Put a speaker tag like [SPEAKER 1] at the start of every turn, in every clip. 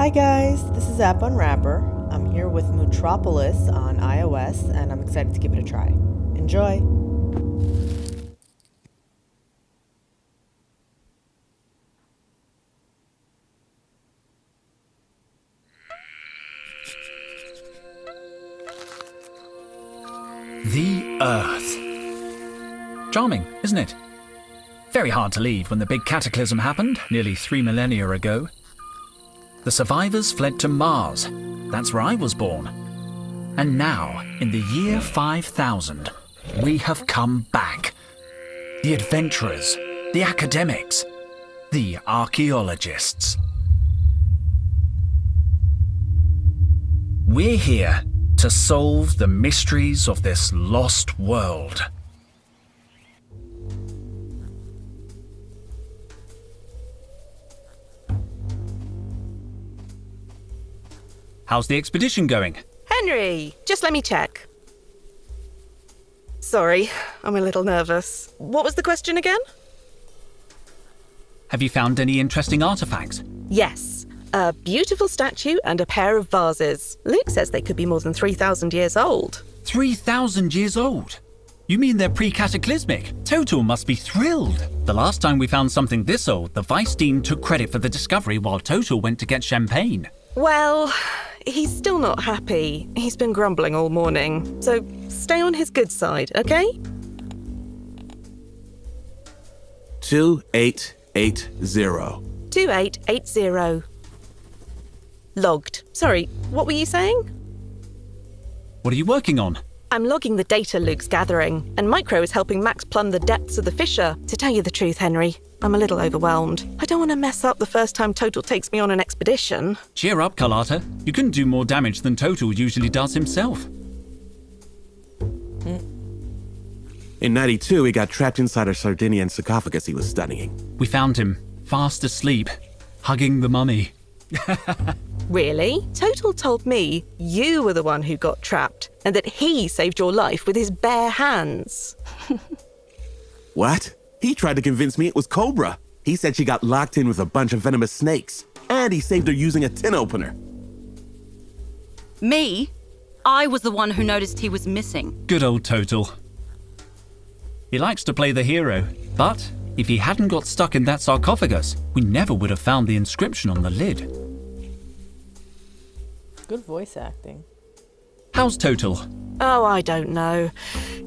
[SPEAKER 1] Hi guys, this is App Unwrapper. I'm here with Mutropolis on iOS and I'm excited to give it a try. Enjoy!
[SPEAKER 2] The Earth. Charming, isn't it? Very hard to leave when the big cataclysm happened nearly 3 millennia ago. The survivors fled to Mars. That's where I was born. And now, in the year 5000, we have come back. The adventurers, the academics, the archaeologists. We're here to solve the mysteries of this lost world. How's the expedition going?
[SPEAKER 3] Henry, just let me check. Sorry, I'm a little nervous. What was the question again?
[SPEAKER 2] Have you found any interesting artifacts?
[SPEAKER 3] Yes, a beautiful statue and a pair of vases. Luke says they could be more than 3,000 years old.
[SPEAKER 2] 3,000 years old? You mean they're pre-cataclysmic? Total must be thrilled. The last time we found something this old, the Vice Dean took credit for the discovery while Total went to get champagne.
[SPEAKER 3] Well, he's still not happy. He's been grumbling all morning. So stay on his good side, okay?
[SPEAKER 4] 2880.
[SPEAKER 3] 2880. Logged. Sorry, what were you saying?
[SPEAKER 2] What are you working on?
[SPEAKER 3] I'm logging the data Luke's gathering, and Micro is helping Max plumb the depths of the fissure. To tell you the truth, Henry, I'm a little overwhelmed. I don't want to mess up the first time Total takes me on an expedition.
[SPEAKER 2] Cheer up, Carlotta. You couldn't do more damage than Total usually does himself.
[SPEAKER 4] In 92, he got trapped inside a Sardinian sarcophagus he was studying.
[SPEAKER 2] We found him, fast asleep, hugging the mummy.
[SPEAKER 3] Really? Total told me you were the one who got trapped, and that he saved your life with his bare hands.
[SPEAKER 4] What? He tried to convince me it was Cobra. He said she got locked in with a bunch of venomous snakes, and he saved her using a tin opener.
[SPEAKER 5] Me? I was the one who noticed he was missing.
[SPEAKER 2] Good old Total. He likes to play the hero, but if he hadn't got stuck in that sarcophagus, we never would have found the inscription on the lid.
[SPEAKER 1] Good voice acting.
[SPEAKER 2] How's Total?
[SPEAKER 3] Oh, I don't know.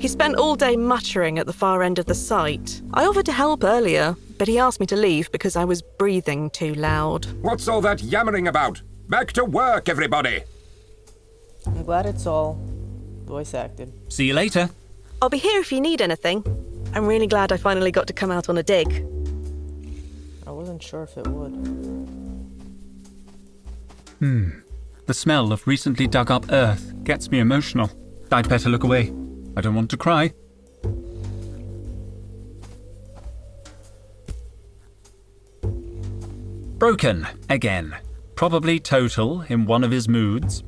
[SPEAKER 3] He spent all day muttering at the far end of the site. I offered to help earlier, but he asked me to leave because I was breathing too loud.
[SPEAKER 6] What's all that yammering about? Back to work, everybody!
[SPEAKER 1] I'm glad it's all voice acted.
[SPEAKER 2] See you later.
[SPEAKER 3] I'll be here if you need anything. I'm really glad I finally got to come out on a dig.
[SPEAKER 1] I wasn't sure if it would.
[SPEAKER 2] The smell of recently dug up earth gets me emotional. I'd better look away. I don't want to cry. Broken again. Probably Total in one of his moods.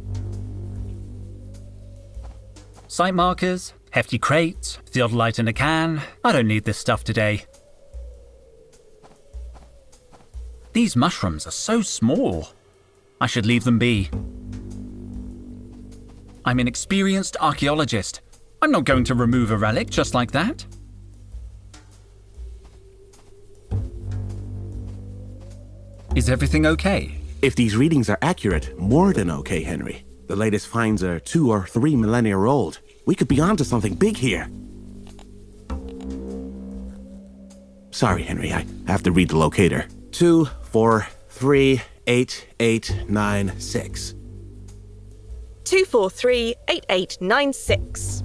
[SPEAKER 2] Site markers, hefty crates, theodolite in a can. I don't need this stuff today. These mushrooms are so small. I should leave them be. I'm an experienced archaeologist. I'm not going to remove a relic just like that. Is everything okay?
[SPEAKER 4] If these readings are accurate, more than okay, Henry. The latest finds are 2 or 3 millennia old. We could be onto something big here. Sorry, Henry, I have to read the locator. 2438896.
[SPEAKER 3] 2438896.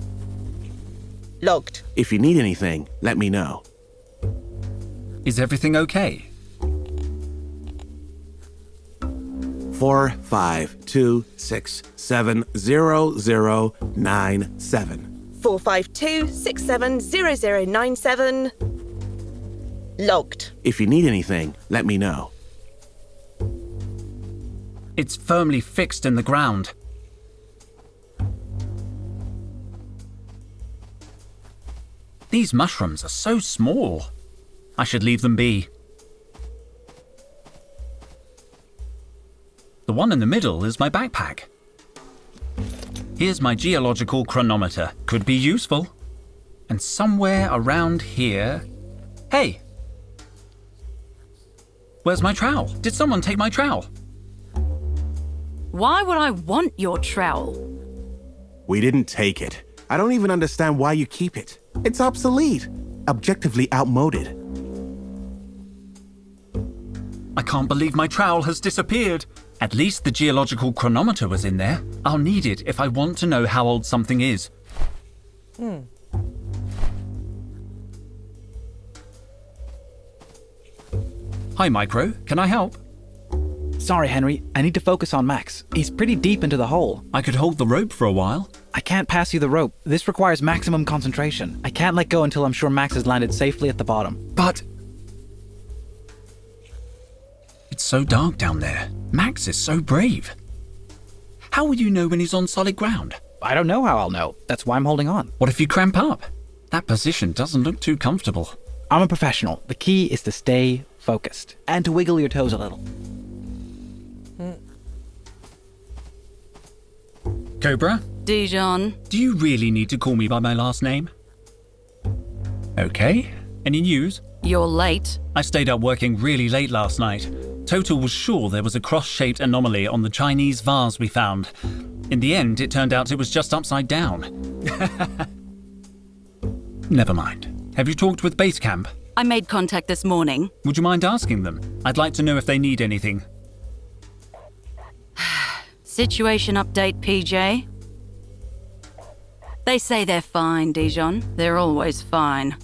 [SPEAKER 3] Logged.
[SPEAKER 4] If you need anything, let me know.
[SPEAKER 2] Is everything okay?
[SPEAKER 4] 452670097.
[SPEAKER 3] 452670097. Logged.
[SPEAKER 4] If you need anything, let me know.
[SPEAKER 2] It's firmly fixed in the ground. These mushrooms are so small. I should leave them be. The one in the middle is my backpack. Here's my geological chronometer. Could be useful. And somewhere around here... Hey! Where's my trowel? Did someone take my trowel?
[SPEAKER 5] Why would I want your trowel?
[SPEAKER 4] We didn't take it. I don't even understand why you keep it. It's obsolete. Objectively outmoded.
[SPEAKER 2] I can't believe my trowel has disappeared. At least the geological chronometer was in there. I'll need it if I want to know how old something is. Hi, Micro. Can I help?
[SPEAKER 7] Sorry, Henry. I need to focus on Max. He's pretty deep into the hole.
[SPEAKER 2] I could hold the rope for a while.
[SPEAKER 7] I can't pass you the rope. This requires maximum concentration. I can't let go until I'm sure Max has landed safely at the bottom.
[SPEAKER 2] But... It's so dark down there. Max is so brave. How will you know when he's on solid ground?
[SPEAKER 7] I don't know how I'll know. That's why I'm holding on.
[SPEAKER 2] What if you cramp up? That position doesn't look too comfortable.
[SPEAKER 7] I'm a professional. The key is to stay focused and to wiggle your toes a little.
[SPEAKER 2] Cobra,
[SPEAKER 5] Dijon.
[SPEAKER 2] do you really need to call me by my last name? Okay. Any news?
[SPEAKER 5] You're late.
[SPEAKER 2] I stayed up working really late last night. Total was sure there was a cross-shaped anomaly on the Chinese vase we found. In the end, it turned out it was just upside down. Never mind. Have you talked with Base Camp?
[SPEAKER 5] I made contact this morning.
[SPEAKER 2] Would you mind asking them? I'd like to know if they need anything.
[SPEAKER 5] Situation update, PJ. They say they're fine, Dijon. They're always fine.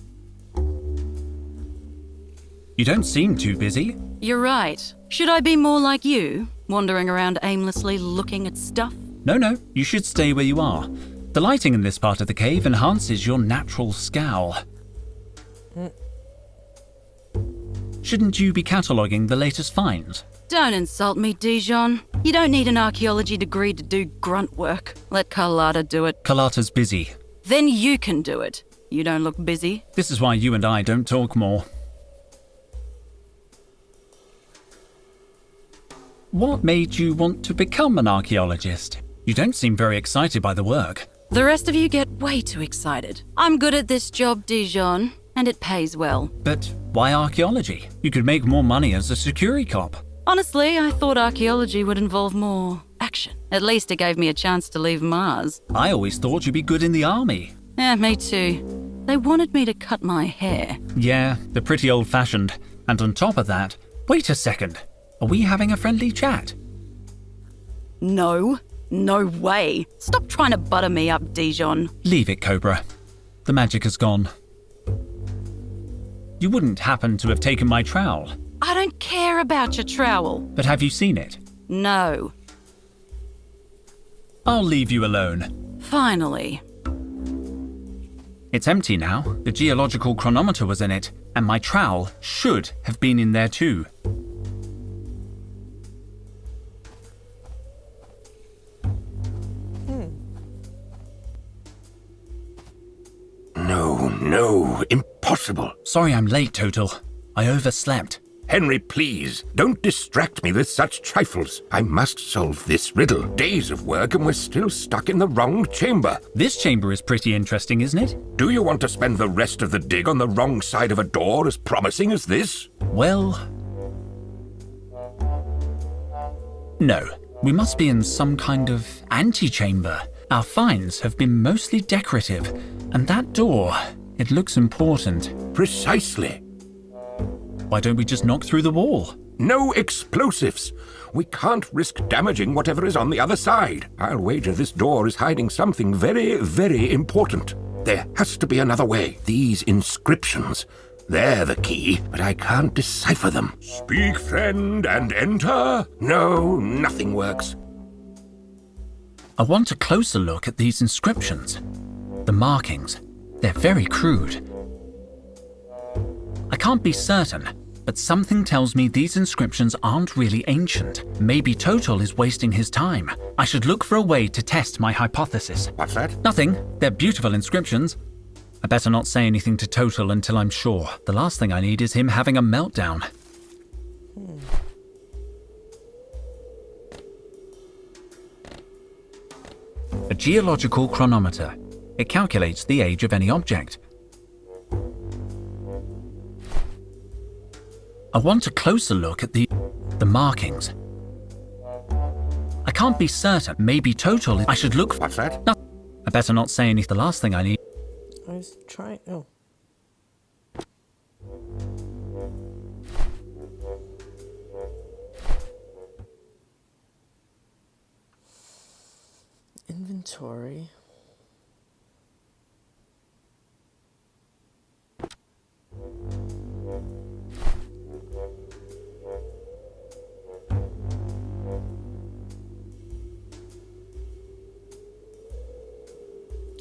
[SPEAKER 2] You don't seem too busy.
[SPEAKER 5] You're right. Should I be more like you, wandering around aimlessly looking at stuff?
[SPEAKER 2] No, you should stay where you are. The lighting in this part of the cave enhances your natural scowl. Shouldn't you be cataloguing the latest finds?
[SPEAKER 5] Don't insult me, Dijon. You don't need an archaeology degree to do grunt work. Let Carlotta do it.
[SPEAKER 2] Carlotta's busy.
[SPEAKER 5] Then you can do it. You don't look busy.
[SPEAKER 2] This is why you and I don't talk more. What made you want to become an archaeologist? You don't seem very excited by the work.
[SPEAKER 5] The rest of you get way too excited. I'm good at this job, Dijon, and it pays well.
[SPEAKER 2] But why archaeology? You could make more money as a security cop.
[SPEAKER 5] Honestly, I thought archaeology would involve more action. At least it gave me a chance to leave Mars.
[SPEAKER 2] I always thought you'd be good in the army.
[SPEAKER 5] Yeah, me too. They wanted me to cut my hair.
[SPEAKER 2] Yeah, they're pretty old-fashioned. And on top of that, wait a second. Are we having a friendly chat?
[SPEAKER 5] No way. Stop trying to butter me up, Dijon.
[SPEAKER 2] Leave it, Cobra. The magic has gone. You wouldn't happen to have taken my trowel.
[SPEAKER 5] I don't care about your trowel.
[SPEAKER 2] But have you seen it?
[SPEAKER 5] No.
[SPEAKER 2] I'll leave you alone.
[SPEAKER 5] Finally.
[SPEAKER 2] It's empty now. The geological chronometer was in it, and my trowel should have been in there too.
[SPEAKER 6] No, impossible.
[SPEAKER 2] Sorry I'm late, Total. I overslept.
[SPEAKER 6] Henry, please, don't distract me with such trifles. I must solve this riddle. Days of work and we're still stuck in the wrong chamber.
[SPEAKER 2] This chamber is pretty interesting, isn't it?
[SPEAKER 6] Do you want to spend the rest of the dig on the wrong side of a door as promising as this?
[SPEAKER 2] Well... no. We must be in some kind of antechamber. Our finds have been mostly decorative, and that door, it looks important.
[SPEAKER 6] Precisely.
[SPEAKER 2] Why don't we just knock through the wall?
[SPEAKER 6] No explosives. We can't risk damaging whatever is on the other side. I'll wager this door is hiding something very, very important. There has to be another way. These inscriptions, they're the key, but I can't decipher them. Speak, friend, and enter? No, nothing works.
[SPEAKER 2] I want a closer look at these inscriptions. The markings, they're very crude. I can't be certain, but something tells me these inscriptions aren't really ancient. Maybe Total is wasting his time. I should look for a way to test my hypothesis.
[SPEAKER 6] What's that?
[SPEAKER 2] Nothing. They're beautiful inscriptions. I better not say anything to Total until I'm sure. The last thing I need is him having a meltdown. A geological chronometer. It calculates the age of any object. I want a closer look at the markings. I can't be certain. Maybe total. I should look.
[SPEAKER 6] What's that?
[SPEAKER 2] No, I better not say anything. The last thing I need.
[SPEAKER 1] I was trying. Oh. Inventory.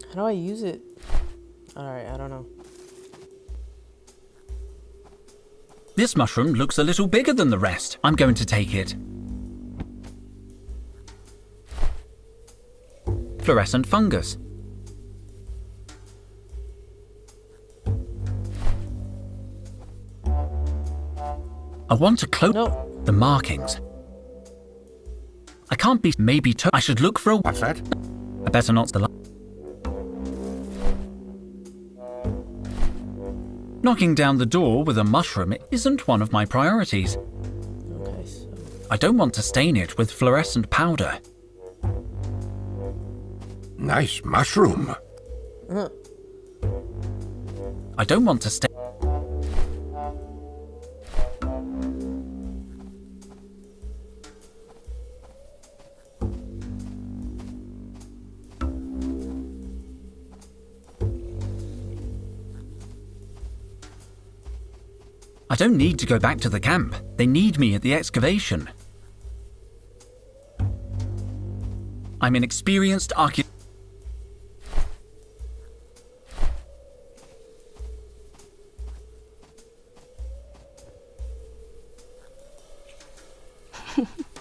[SPEAKER 1] How do I use it? Alright, I don't know.
[SPEAKER 2] This mushroom looks a little bigger than the rest. I'm going to take it. Fluorescent fungus. I want to close the markings. I can't be. Maybe I should look for a.
[SPEAKER 6] What's that?
[SPEAKER 2] I better not. Knocking down the door with a mushroom isn't one of my priorities.
[SPEAKER 1] Okay, so.
[SPEAKER 2] I don't want to stain it with fluorescent powder.
[SPEAKER 6] Nice mushroom.
[SPEAKER 2] I don't want to stain. I don't need to go back to the camp. They need me at the excavation. I'm an experienced archaeologist.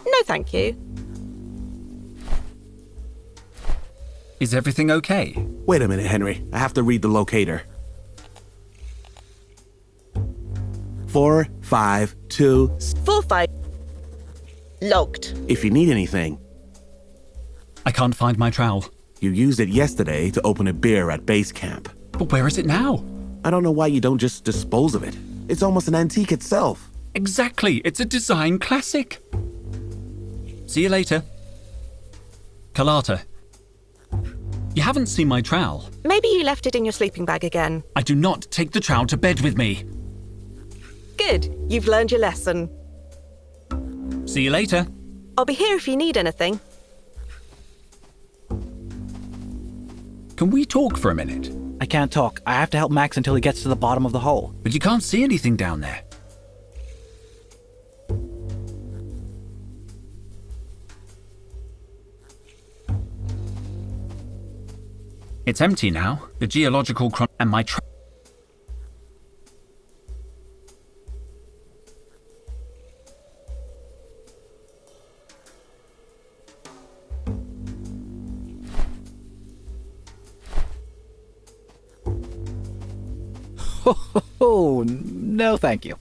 [SPEAKER 3] No, thank you.
[SPEAKER 2] Is everything okay?
[SPEAKER 4] Wait a minute, Henry. I have to read the locator. 452.
[SPEAKER 3] 4-5. Logged.
[SPEAKER 4] If you need anything,
[SPEAKER 2] I can't find my trowel.
[SPEAKER 4] you used it yesterday to open a beer at base camp.
[SPEAKER 2] But where is it now?
[SPEAKER 4] I don't know why you don't just dispose of it. It's almost an antique itself.
[SPEAKER 2] Exactly. It's a design classic. See you later. Carlotta, you haven't seen my trowel.
[SPEAKER 3] Maybe you left it in your sleeping bag again.
[SPEAKER 2] I do not take the trowel to bed with me.
[SPEAKER 3] Good. You've learned your lesson.
[SPEAKER 2] See you later.
[SPEAKER 3] I'll be here if you need anything.
[SPEAKER 2] Can we talk for a minute?
[SPEAKER 7] I can't talk. I have to help Max until he gets to the bottom of the hole.
[SPEAKER 2] But you can't see anything down there. It's empty now. The geological and my
[SPEAKER 7] Oh, no thank you.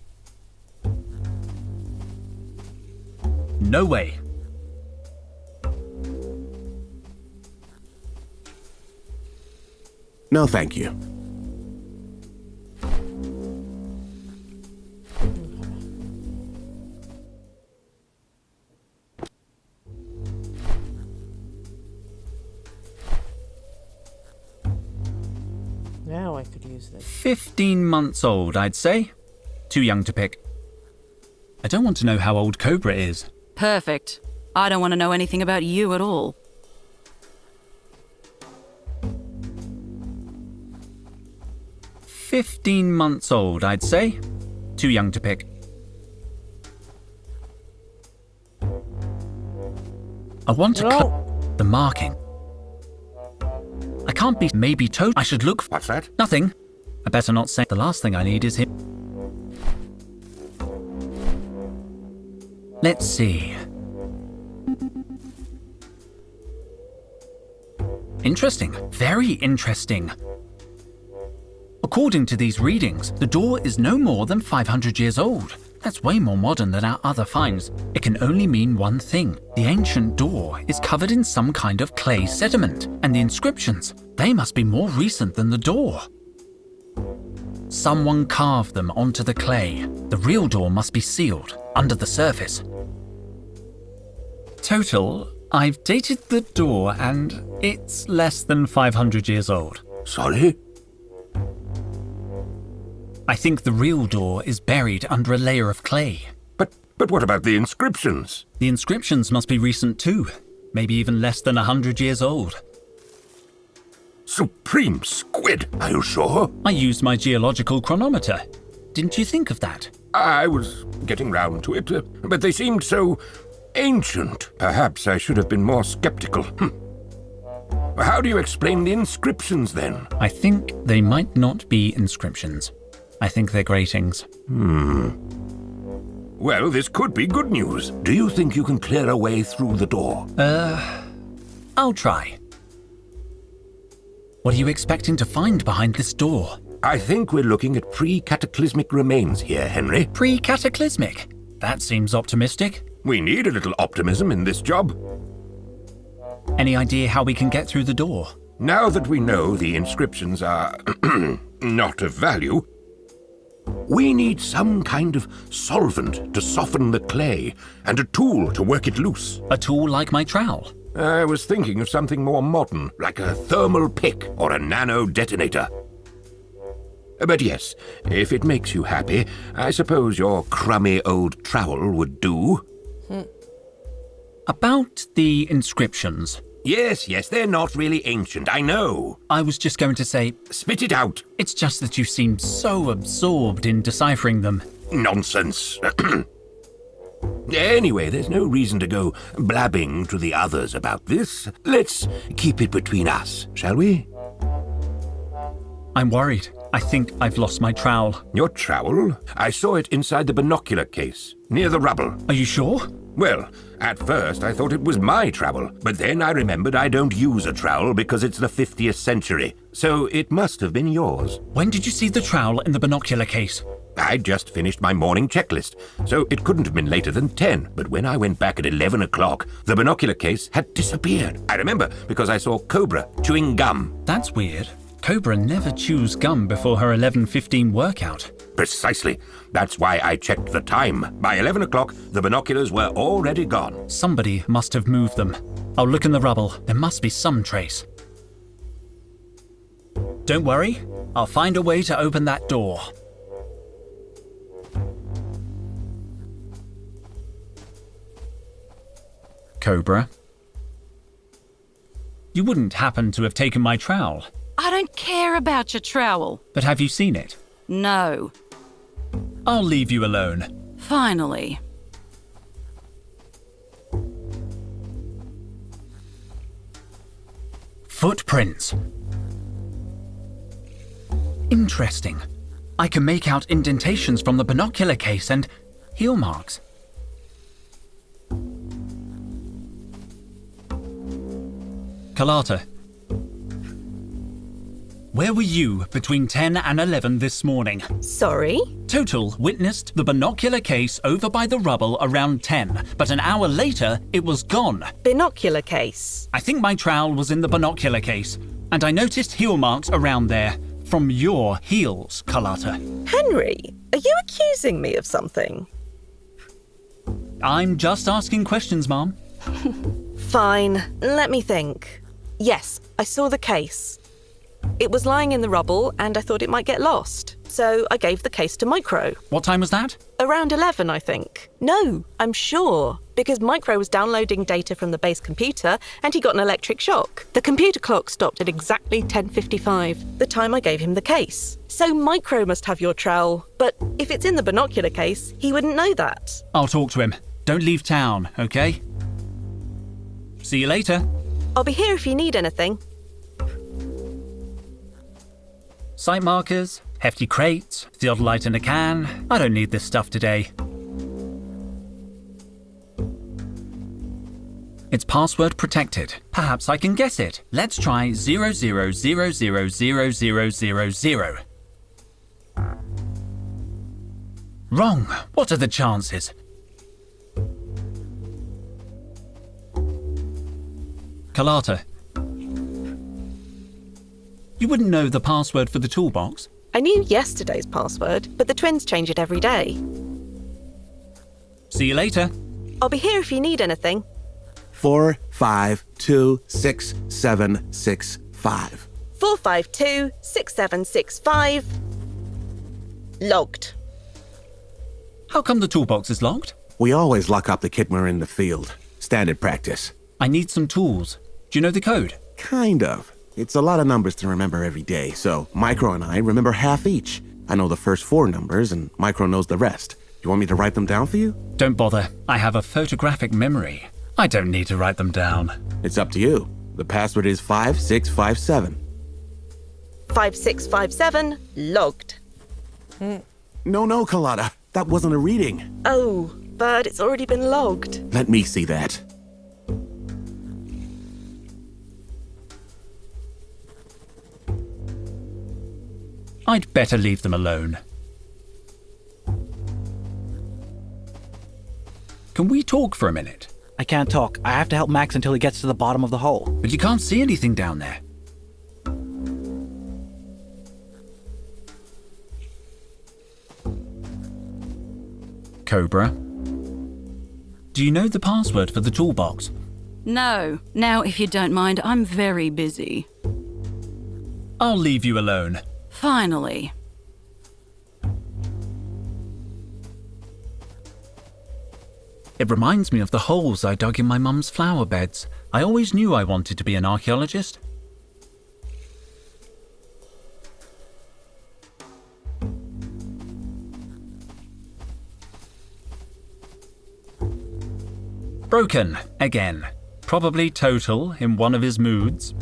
[SPEAKER 2] No way.
[SPEAKER 4] No, thank you.
[SPEAKER 1] Now I could use this.
[SPEAKER 2] 15 months old, I'd say. Too young to pick. I don't want to know how old Cobra is.
[SPEAKER 5] Perfect. I don't want to know anything about you at all.
[SPEAKER 2] "15 months old, I'd say. Too young to pick. I want to the marking. I can't be maybe I should look
[SPEAKER 6] What's that?
[SPEAKER 2] nothing. I better not say the last thing I need is him. Let's see. Interesting. Very interesting. According to these readings, the door is no more than 500 years old. That's way more modern than our other finds. It can only mean one thing. The ancient door is covered in some kind of clay sediment, and the inscriptions, they must be more recent than the door. Someone carved them onto the clay. The real door must be sealed under the surface. Total, I've dated the door and it's less than 500 years old.
[SPEAKER 6] Sorry?
[SPEAKER 2] I think the real door is buried under a layer of clay.
[SPEAKER 6] But what about the inscriptions?
[SPEAKER 2] The inscriptions must be recent too, maybe even less than 100 years old.
[SPEAKER 6] Supreme squid, are you sure?
[SPEAKER 2] I used my geological chronometer. Didn't you think of that?
[SPEAKER 6] I was getting round to it, but they seemed so ancient. Perhaps I should have been more skeptical. How do you explain the inscriptions then?
[SPEAKER 2] I think they might not be inscriptions. I think they're gratings.
[SPEAKER 6] Well, this could be good news. Do you think you can clear a way through the door?
[SPEAKER 2] I'll try. What are you expecting to find behind this door?
[SPEAKER 6] I think we're looking at pre-cataclysmic remains here, Henry.
[SPEAKER 2] Pre-cataclysmic? That seems optimistic.
[SPEAKER 6] We need a little optimism in this job.
[SPEAKER 2] Any idea how we can get through the door?
[SPEAKER 6] Now that we know the inscriptions are not of value, we need some kind of solvent to soften the clay and a tool to work it loose.
[SPEAKER 2] A tool like my trowel?
[SPEAKER 6] I was thinking of something more modern, like a thermal pick or a nano detonator. But yes, if it makes you happy, I suppose your crummy old trowel would do.
[SPEAKER 2] About the inscriptions.
[SPEAKER 6] Yes, they're not really ancient, I know.
[SPEAKER 2] I was just going to say,
[SPEAKER 6] Spit it out.
[SPEAKER 2] it's just that you seem so absorbed in deciphering them.
[SPEAKER 6] Nonsense. Anyway, there's no reason to go blabbing to the others about this. Let's keep it between us, shall we?
[SPEAKER 2] I'm worried. I think I've lost my trowel.
[SPEAKER 6] Your trowel? I saw it inside the binocular case, near the rubble.
[SPEAKER 2] Are you sure?
[SPEAKER 6] Well, at first I thought it was my trowel, but then I remembered I don't use a trowel because it's the 50th century, so it must have been yours.
[SPEAKER 2] When did you see the trowel in the binocular case?
[SPEAKER 6] I'd just finished my morning checklist, so it couldn't have been later than 10, but when I went back at 11 o'clock, the binocular case had disappeared. I remember because I saw Cobra chewing gum.
[SPEAKER 2] That's weird. Cobra never chews gum before her 11:15 workout.
[SPEAKER 6] Precisely. That's why I checked the time. By 11 o'clock, the binoculars were already gone.
[SPEAKER 2] Somebody must have moved them. I'll look in the rubble. There must be some trace. Don't worry. I'll find a way to open that door. Cobra. You wouldn't happen to have taken my trowel,
[SPEAKER 5] I don't care about your trowel.
[SPEAKER 2] but have you seen it?
[SPEAKER 5] No.
[SPEAKER 2] I'll leave you alone.
[SPEAKER 5] Finally.
[SPEAKER 2] Footprints. Interesting. I can make out indentations from the binocular case and heel marks. Carlotta, where were you between 10 and 11 this morning?
[SPEAKER 3] Sorry?
[SPEAKER 2] Total witnessed the binocular case over by the rubble around 10, but an hour later it was gone.
[SPEAKER 3] Binocular case.
[SPEAKER 2] I think my trowel was in the binocular case, and I noticed heel marks around there from your heels, Carlotta.
[SPEAKER 3] Henry, are you accusing me of something?
[SPEAKER 2] I'm just asking questions, Mom.
[SPEAKER 3] Fine, let me think. Yes, I saw the case. It was lying in the rubble and I thought it might get lost. So I gave the case to Micro.
[SPEAKER 2] What time was that?
[SPEAKER 3] Around 11, I think. No, I'm sure. Because Micro was downloading data from the base computer and he got an electric shock. The computer clock stopped at exactly 10:55, the time I gave him the case. So Micro must have your trowel. But if it's in the binocular case, he wouldn't know that.
[SPEAKER 2] I'll talk to him. Don't leave town, okay? See you later.
[SPEAKER 3] I'll be here if you need anything.
[SPEAKER 2] Site markers, hefty crates, theodolite in a can. I don't need this stuff today. It's password protected. Perhaps I can guess it. Let's try 00000000. Wrong. What are the chances? Carlotta, you wouldn't know the password for the toolbox?
[SPEAKER 3] I knew yesterday's password, but the twins change it every day.
[SPEAKER 2] See you later.
[SPEAKER 3] I'll be here if you need anything.
[SPEAKER 4] 4526765.
[SPEAKER 3] 4526765. Logged.
[SPEAKER 2] How come the toolbox is locked?
[SPEAKER 4] We always lock up the kit when we're in the field. Standard practice.
[SPEAKER 2] I need some tools. Do you know the code?
[SPEAKER 4] Kind of. It's a lot of numbers to remember every day, so Micro and I remember half each. I know the first 4 numbers, and Micro knows the rest. You want me to write them down for you?
[SPEAKER 2] Don't bother. I have a photographic memory. I don't need to write them down.
[SPEAKER 4] It's up to you. The password is 5657.
[SPEAKER 3] 5657. Logged.
[SPEAKER 4] No, Carlotta. That wasn't a reading.
[SPEAKER 3] Oh, but it's already been logged.
[SPEAKER 4] Let me see that.
[SPEAKER 2] I'd better leave them alone. Can we talk for a minute?
[SPEAKER 7] I can't talk. I have to help Max until he gets to the bottom of the hole.
[SPEAKER 2] But you can't see anything down there. Cobra, do you know the password for the toolbox?
[SPEAKER 5] No. Now, if you don't mind, I'm very busy.
[SPEAKER 2] I'll leave you alone.
[SPEAKER 5] Finally.
[SPEAKER 2] It reminds me of the holes I dug in my mum's flower beds. I always knew I wanted to be an archaeologist. Broken, again. Probably total in one of his moods.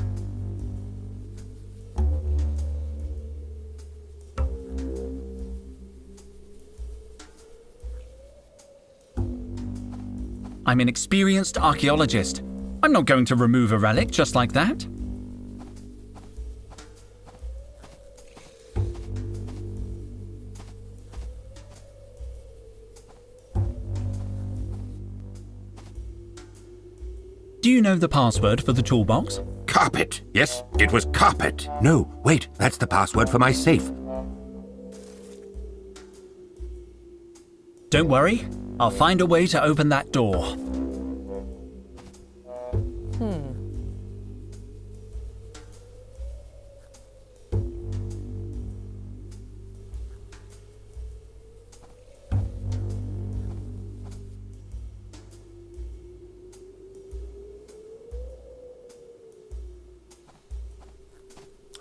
[SPEAKER 2] I'm an experienced archaeologist. I'm not going to remove a relic just like that. Do you know the password for the toolbox?
[SPEAKER 6] Carpet. Yes, it was carpet. No, wait, that's the password for my safe.
[SPEAKER 2] Don't worry, I'll find a way to open that door.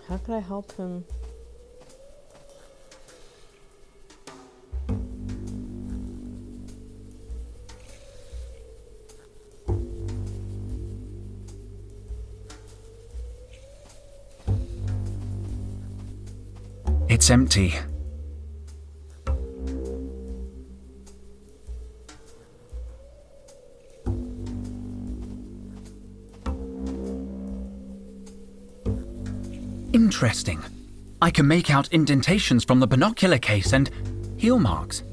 [SPEAKER 1] How could I help him?
[SPEAKER 2] It's empty. Interesting. I can make out indentations from the binocular case and heel marks.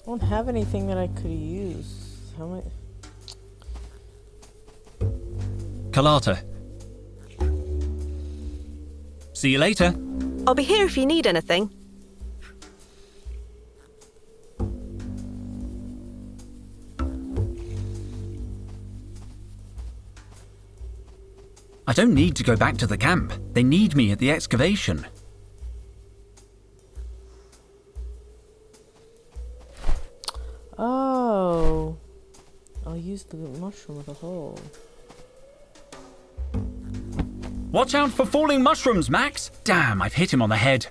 [SPEAKER 1] I don't have anything that I could use. How am I?
[SPEAKER 2] Carlotta. See you later.
[SPEAKER 3] I'll be here if you need anything.
[SPEAKER 2] I don't need to go back to the camp. They need me at the excavation.
[SPEAKER 1] Oh. I'll use the mushroom with a hole.
[SPEAKER 2] Watch out for falling mushrooms, Max! Damn, I've hit him on the head.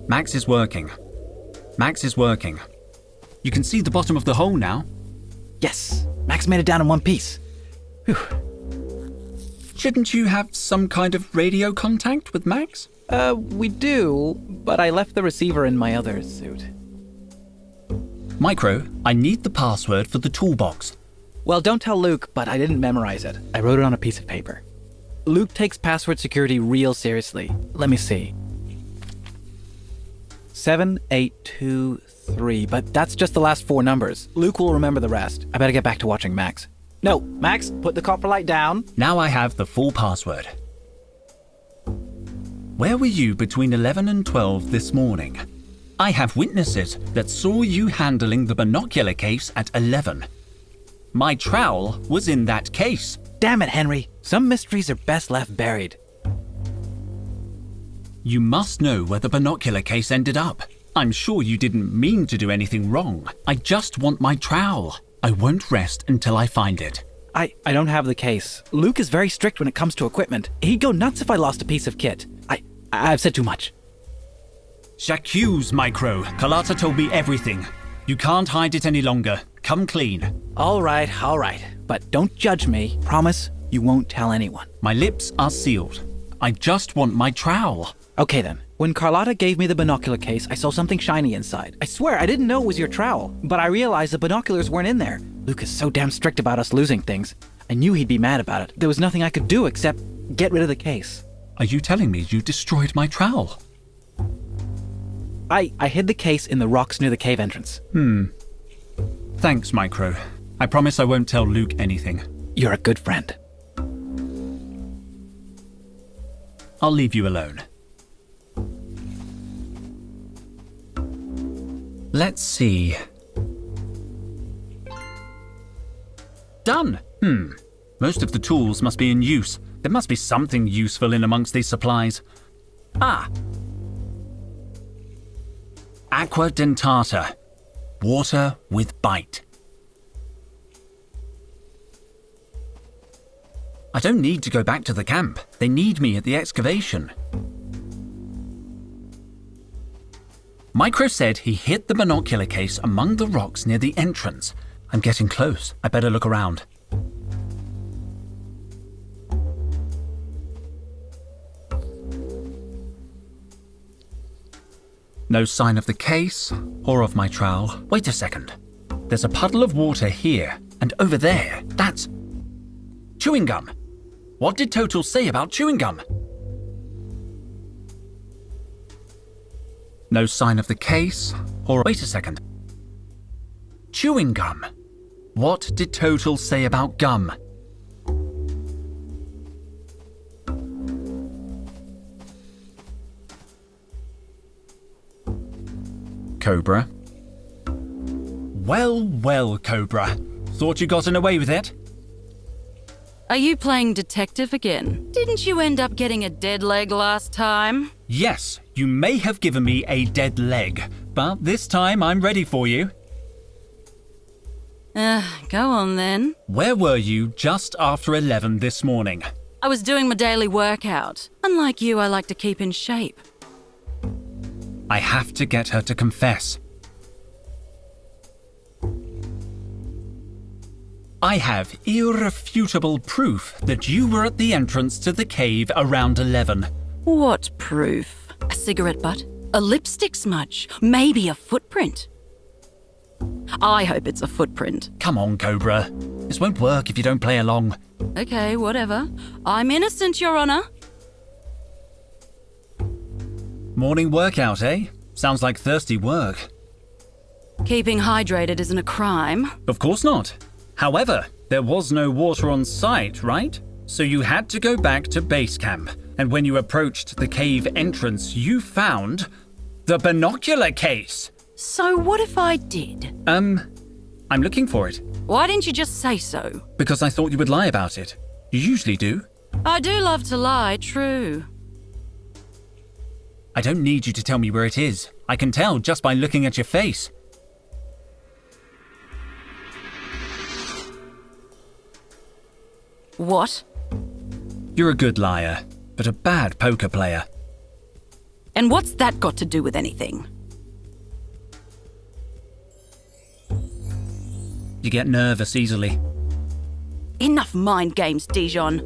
[SPEAKER 2] Max is working. Max is working. You can see the bottom of the hole now.
[SPEAKER 7] Yes, Max made it down in one piece. Whew.
[SPEAKER 2] Shouldn't you have some kind of radio contact with Max?
[SPEAKER 7] We do, but I left the receiver in my other suit.
[SPEAKER 2] Micro, I need the password for the toolbox.
[SPEAKER 7] Well, don't tell Luke, but I didn't memorize it. I wrote it on a piece of paper. Luke takes password security real seriously. Let me see. 7823, but that's just the last 4 numbers. Luke will remember the rest. I better get back to watching Max. No, Max, put the copper light down.
[SPEAKER 2] Now I have the full password. Where were you between 11 and 12 this morning? I have witnesses that saw you handling the binocular case at 11. My trowel was in that case.
[SPEAKER 7] Damn it, Henry. Some mysteries are best left buried.
[SPEAKER 2] You must know where the binocular case ended up. I'm sure you didn't mean to do anything wrong. I just want my trowel. I won't rest until I find it.
[SPEAKER 7] I don't have the case. Luke is very strict when it comes to equipment. He'd go nuts if I lost a piece of kit. I've said too much.
[SPEAKER 2] J'accuse, Micro. Carlotta told me everything. You can't hide it any longer. Come clean.
[SPEAKER 7] All right. But don't judge me. Promise you won't tell anyone.
[SPEAKER 2] My lips are sealed. I just want my trowel.
[SPEAKER 7] Okay then. When Carlotta gave me the binocular case, I saw something shiny inside. I swear I didn't know it was your trowel, but I realized the binoculars weren't in there. Luke is so damn strict about us losing things. I knew he'd be mad about it. There was nothing I could do except get rid of the case.
[SPEAKER 2] Are you telling me you destroyed my trowel?
[SPEAKER 7] I hid the case in the rocks near the cave entrance.
[SPEAKER 2] Thanks, Micro. I promise I won't tell Luke anything.
[SPEAKER 7] You're a good friend.
[SPEAKER 2] I'll leave you alone. Let's see. Done! Most of the tools must be in use. There must be something useful in amongst these supplies. Aqua dentata. Water with bite. I don't need to go back to the camp. They need me at the excavation. Micro said he hid the binocular case among the rocks near the entrance. I'm getting close. I better look around. No sign of the case or of my trowel. Wait a second. There's a puddle of water here and over there. That's chewing gum. What did Total say about chewing gum? No sign of the case or... Wait a second. Chewing gum. What did Total say about gum? Cobra. Well, Cobra. Thought you gotten away with it?
[SPEAKER 5] Are you playing detective again? Didn't you end up getting a dead leg last time?
[SPEAKER 2] Yes, you may have given me a dead leg, but this time I'm ready for you.
[SPEAKER 5] Go on then.
[SPEAKER 2] Where were you just after 11 this morning?
[SPEAKER 5] I was doing my daily workout. Unlike you, I like to keep in shape.
[SPEAKER 2] I have to get her to confess. I have irrefutable proof that you were at the entrance to the cave around 11.
[SPEAKER 5] What proof? A cigarette butt? A lipstick smudge? Maybe a footprint? I hope it's a footprint.
[SPEAKER 2] Come on, Cobra. This won't work if you don't play along.
[SPEAKER 5] Okay, whatever. I'm innocent, Your Honor.
[SPEAKER 2] Morning workout, eh? Sounds like thirsty work.
[SPEAKER 5] Keeping hydrated isn't a crime.
[SPEAKER 2] Of course not. However, there was no water on site, right? So you had to go back to base camp. And when you approached the cave entrance, you found the binocular case.
[SPEAKER 5] So what if I did?
[SPEAKER 2] I'm looking for it.
[SPEAKER 5] Why didn't you just say so?
[SPEAKER 2] Because I thought you would lie about it. You usually do.
[SPEAKER 5] I do love to lie, true.
[SPEAKER 2] I don't need you to tell me where it is. I can tell just by looking at your face.
[SPEAKER 5] What?
[SPEAKER 2] You're a good liar, but a bad poker player.
[SPEAKER 5] And what's that got to do with anything?
[SPEAKER 2] You get nervous easily.
[SPEAKER 5] Enough mind games, Dijon.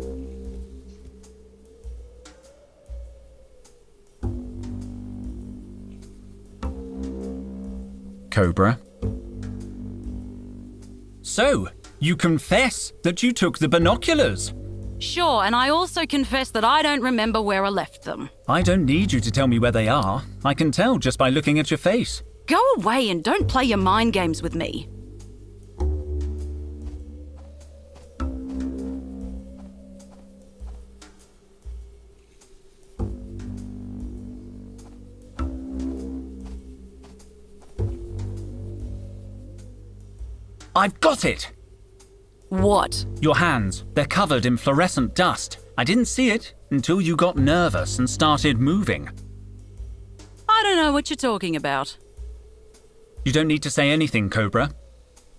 [SPEAKER 2] Cobra. So, you confess that you took the binoculars.
[SPEAKER 5] Sure, and I also confess that I don't remember where I left them.
[SPEAKER 2] I don't need you to tell me where they are. I can tell just by looking at your face.
[SPEAKER 5] Go away and don't play your mind games with me.
[SPEAKER 2] I've got it!
[SPEAKER 5] What?
[SPEAKER 2] Your hands. They're covered in fluorescent dust. I didn't see it until you got nervous and started moving.
[SPEAKER 5] I don't know what you're talking about.
[SPEAKER 2] You don't need to say anything, Cobra.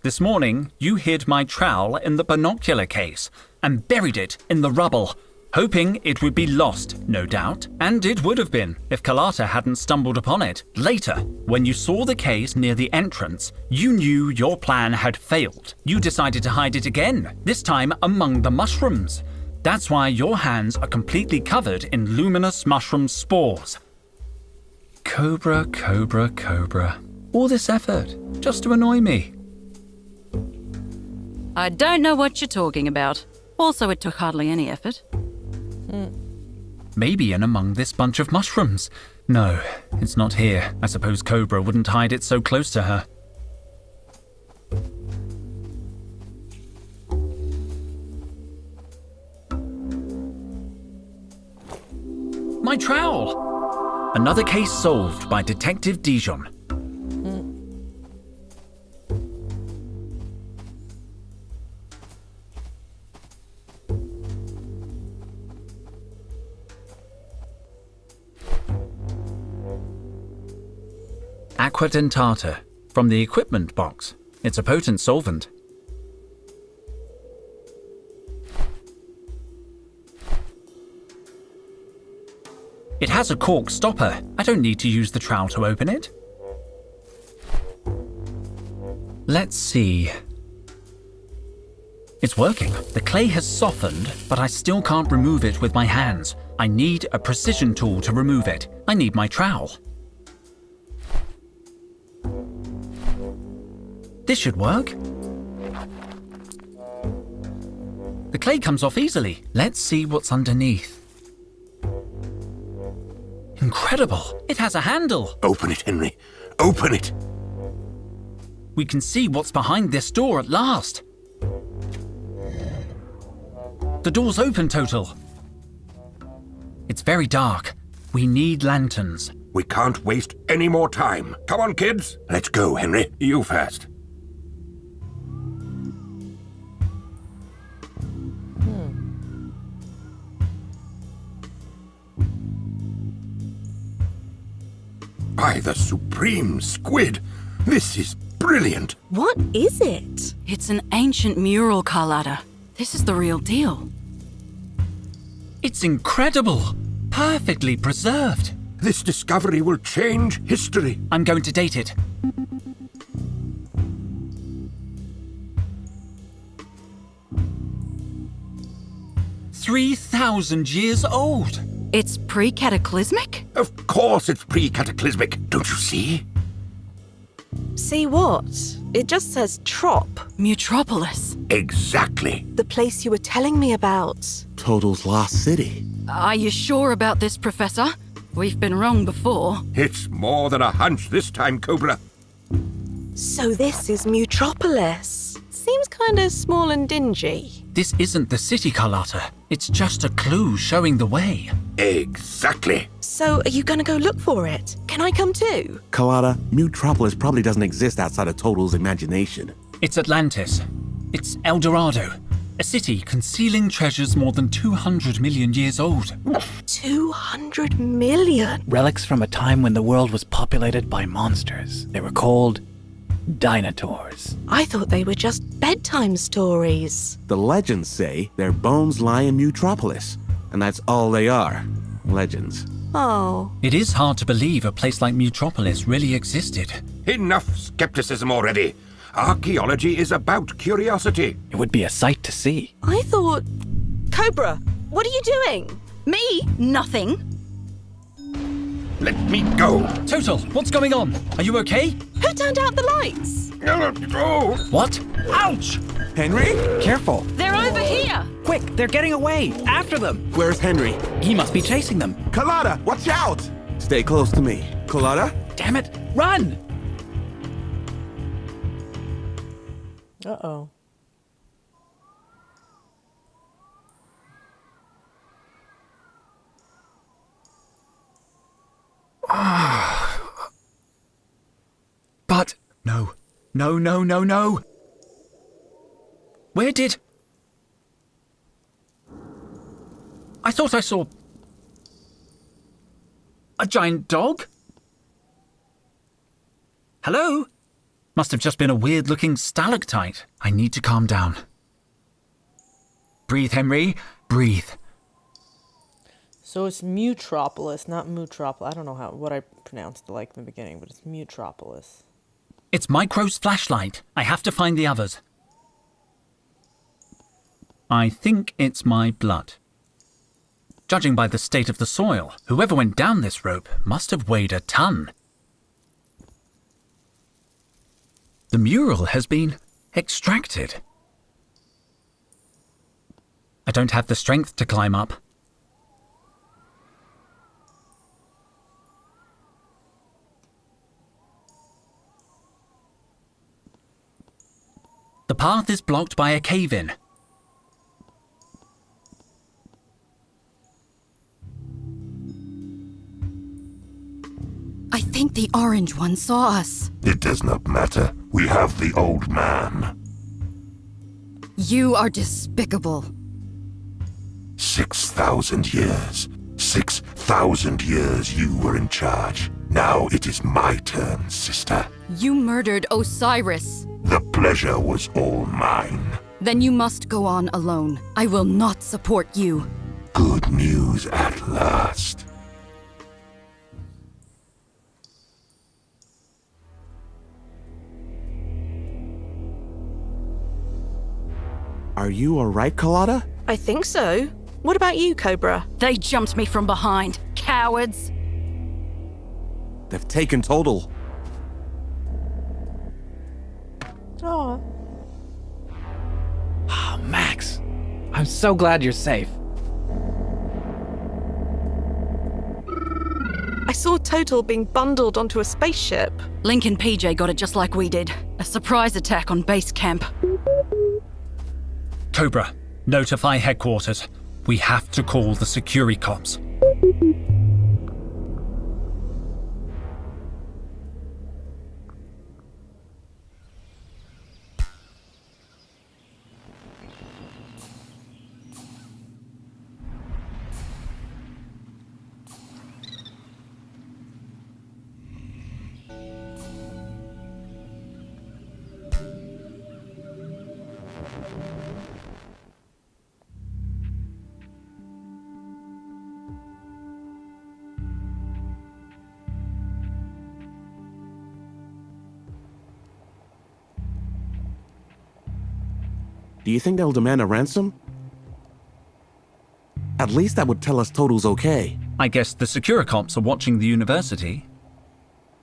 [SPEAKER 2] This morning, you hid my trowel in the binocular case and buried it in the rubble, hoping it would be lost, no doubt. And it would have been if Carlotta hadn't stumbled upon it. Later, when you saw the case near the entrance, you knew your plan had failed. You decided to hide it again, this time among the mushrooms. That's why your hands are completely covered in luminous mushroom spores. Cobra, Cobra, Cobra. All this effort, just to annoy me.
[SPEAKER 5] I don't know what you're talking about. Also, it took hardly any effort.
[SPEAKER 2] Maybe in among this bunch of mushrooms. No, it's not here. I suppose Cobra wouldn't hide it so close to her. My trowel! Another case solved by Detective Dijon. Aqua dentata, from the equipment box. It's a potent solvent. It has a cork stopper. I don't need to use the trowel to open it. Let's see. It's working. The clay has softened, but I still can't remove it with my hands. I need a precision tool to remove it. I need my trowel. This should work. The clay comes off easily. Let's see what's underneath. Incredible! It has a handle!
[SPEAKER 6] Open it, Henry. Open it!
[SPEAKER 2] We can see what's behind this door at last. The door's open, Total. It's very dark. We need lanterns.
[SPEAKER 6] We can't waste any more time. Come on, kids. Let's go, Henry. You first. By the supreme squid! This is brilliant!
[SPEAKER 3] What is it?
[SPEAKER 5] It's an ancient mural, Carlotta. This is the real deal.
[SPEAKER 2] It's incredible! Perfectly preserved.
[SPEAKER 6] This discovery will change history.
[SPEAKER 2] I'm going to date it. "3,000 years old.
[SPEAKER 5] It's pre-cataclysmic?
[SPEAKER 6] Of course it's pre-cataclysmic, don't you see?
[SPEAKER 3] See what? It just says Trop,
[SPEAKER 5] Mutropolis.
[SPEAKER 6] Exactly.
[SPEAKER 3] the place you were telling me about.
[SPEAKER 4] Total's lost city.
[SPEAKER 5] Are you sure about this, Professor? We've been wrong before.
[SPEAKER 6] It's more than a hunch this time, Cobra.
[SPEAKER 3] So this is Mutropolis. Seems kind of small and dingy.
[SPEAKER 2] This isn't the city, Carlotta. It's just a clue showing the way.
[SPEAKER 6] Exactly.
[SPEAKER 3] So are you gonna go look for it? Can I come too?
[SPEAKER 4] Carlotta, Mutropolis probably doesn't exist outside of Total's imagination.
[SPEAKER 2] It's Atlantis. It's El Dorado. A city concealing treasures more than 200 million years old.
[SPEAKER 3] 200 million.
[SPEAKER 7] Relics from a time when the world was populated by monsters. They were called Dinotaurs.
[SPEAKER 3] I thought they were just bedtime stories.
[SPEAKER 4] The legends say their bones lie in Mutropolis, and that's all they are. Legends.
[SPEAKER 3] Oh.
[SPEAKER 2] It is hard to believe a place like Mutropolis really existed.
[SPEAKER 6] Enough skepticism already. Archaeology is about curiosity.
[SPEAKER 7] It would be a sight to see.
[SPEAKER 3] I thought... Cobra, what are you doing?
[SPEAKER 5] Me? Nothing.
[SPEAKER 6] Let me go.
[SPEAKER 2] Total, what's going on? Are you okay?
[SPEAKER 3] Who turned out the lights?
[SPEAKER 2] What? Ouch!
[SPEAKER 4] Henry?
[SPEAKER 7] Careful!
[SPEAKER 5] They're over here!
[SPEAKER 7] Quick, they're getting away! After them!
[SPEAKER 4] Where's Henry?
[SPEAKER 7] He must be chasing them.
[SPEAKER 4] Carlotta, watch out! Stay close to me. Carlotta?
[SPEAKER 7] Damn it! Run!
[SPEAKER 1] Uh-oh.
[SPEAKER 2] But no. No. Where did... I thought I saw... a giant dog? Hello? Must have just been a weird-looking stalactite. I need to calm down. Breathe, Henry. Breathe.
[SPEAKER 1] So it's Mutropolis, not Mutropolis. I don't know what I pronounced it like in the beginning, but it's Mutropolis.
[SPEAKER 2] It's Micro's flashlight. I have to find the others. I think it's my blood. Judging by the state of the soil, whoever went down this rope must have weighed a ton. The mural has been extracted. I don't have the strength to climb up. The path is blocked by a cave-in.
[SPEAKER 5] I think the orange one saw us.
[SPEAKER 6] It does not matter. We have the old man.
[SPEAKER 5] You are despicable.
[SPEAKER 6] 6,000 years. 6,000 years you were in charge. Now it is my turn, sister.
[SPEAKER 5] You murdered Osiris.
[SPEAKER 6] The pleasure was all mine.
[SPEAKER 5] Then you must go on alone. I will not support you.
[SPEAKER 6] Good news at last.
[SPEAKER 4] Are you alright, Carlotta?
[SPEAKER 3] I think so. What about you, Cobra?
[SPEAKER 5] They jumped me from behind. Cowards.
[SPEAKER 4] They've taken Total.
[SPEAKER 1] Oh.
[SPEAKER 7] Oh, Max. I'm so glad you're safe.
[SPEAKER 3] I saw Total being bundled onto a spaceship.
[SPEAKER 5] Link and PJ got it just like we did. A surprise attack on base camp.
[SPEAKER 2] Cobra, notify headquarters. We have to call the security cops.
[SPEAKER 4] Do you think they'll demand a ransom? At least that would tell us Total's okay.
[SPEAKER 2] I guess the Securicops are watching the university.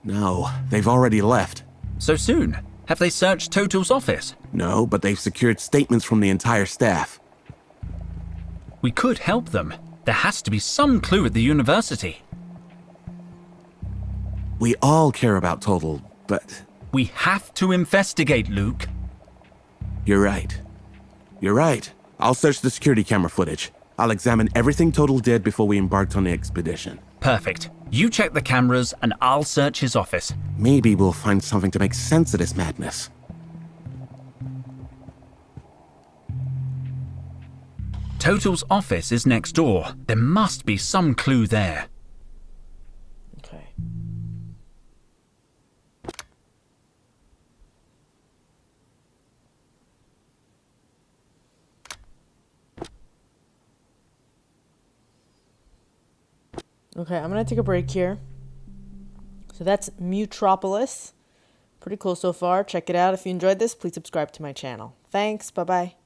[SPEAKER 4] No, they've already left.
[SPEAKER 2] So soon? Have they searched Total's office?
[SPEAKER 4] No, but they've secured statements from the entire staff.
[SPEAKER 2] We could help them. There has to be some clue at the university.
[SPEAKER 4] We all care about Total, but
[SPEAKER 2] We have to investigate, Luke.
[SPEAKER 4] you're right. You're right. I'll search the security camera footage. I'll examine everything Total did before we embarked on the expedition.
[SPEAKER 2] Perfect. You check the cameras and I'll search his office.
[SPEAKER 4] Maybe we'll find something to make sense of this madness.
[SPEAKER 2] Total's office is next door. There must be some clue there.
[SPEAKER 1] Okay. Okay, I'm gonna take a break here. So that's Mutropolis. Pretty cool so far. Check it out. If you enjoyed this, please subscribe to my channel. Thanks. Bye-bye.